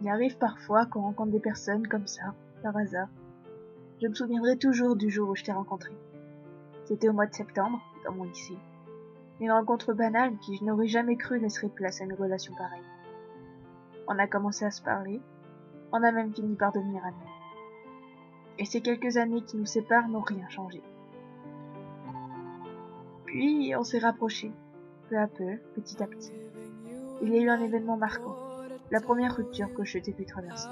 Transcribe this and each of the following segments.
Il arrive parfois qu'on rencontre des personnes comme ça, par hasard. Je me souviendrai toujours du jour où je t'ai rencontré. C'était au mois de septembre, dans mon lycée. Une rencontre banale qui je n'aurais jamais cru laisserait place à une relation pareille. On a commencé à se parler, on a même fini par devenir amis. Et ces quelques années qui nous séparent n'ont rien changé. Puis on s'est rapprochés, peu à peu, petit à petit. Il y a eu un événement marquant, la première rupture que je t'ai pu traverser.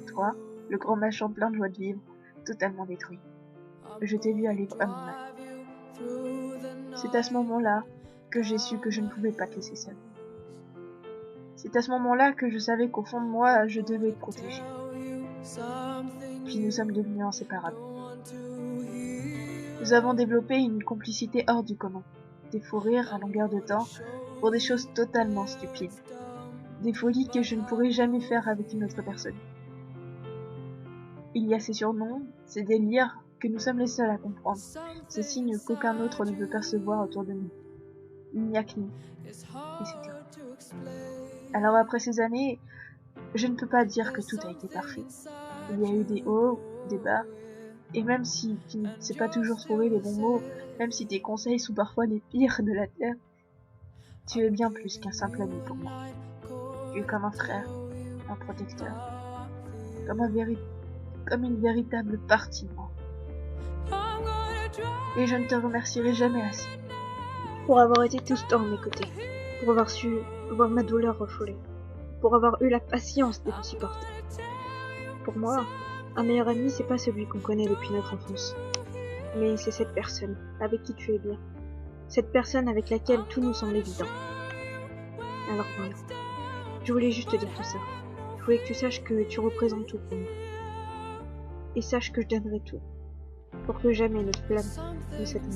Toi, le grand machin plein de joie de vivre, totalement détruit. Je t'ai vu aller vraiment mal. C'est à ce moment-là que j'ai su que je ne pouvais pas te laisser seule. C'est à ce moment-là que je savais qu'au fond de moi, je devais te protéger. Puis nous sommes devenus inséparables. Nous avons développé une complicité hors du commun. Des fous rires à longueur de temps pour des choses totalement stupides. Des folies que je ne pourrais jamais faire avec une autre personne. Il y a ces surnoms, ces délires que nous sommes les seuls à comprendre, ces signes qu'aucun autre ne peut percevoir autour de nous. Il n'y a que nous. Et c'est tout. Alors après ces années, je ne peux pas dire que tout a été parfait. Il y a eu des hauts, des bas, et même si tu ne sais pas toujours trouver les bons mots, même si tes conseils sont parfois les pires de la terre, tu es bien plus qu'un simple ami pour moi. Tu es comme un frère, un protecteur, comme une véritable partie de moi. Et je ne te remercierai jamais assez pour avoir été tout ce temps à mes côtés, pour avoir su voir ma douleur refouler, pour avoir eu la patience de me supporter. Pour moi, un meilleur ami, c'est pas celui qu'on connaît depuis notre enfance, mais c'est cette personne avec qui tu es bien, cette personne avec laquelle tout nous semble évident. Alors voilà, je voulais juste te dire tout ça. Je voulais que tu saches que tu représentes tout pour moi. Et sache que je donnerai tout, pour que jamais notre flamme ne s'éteigne.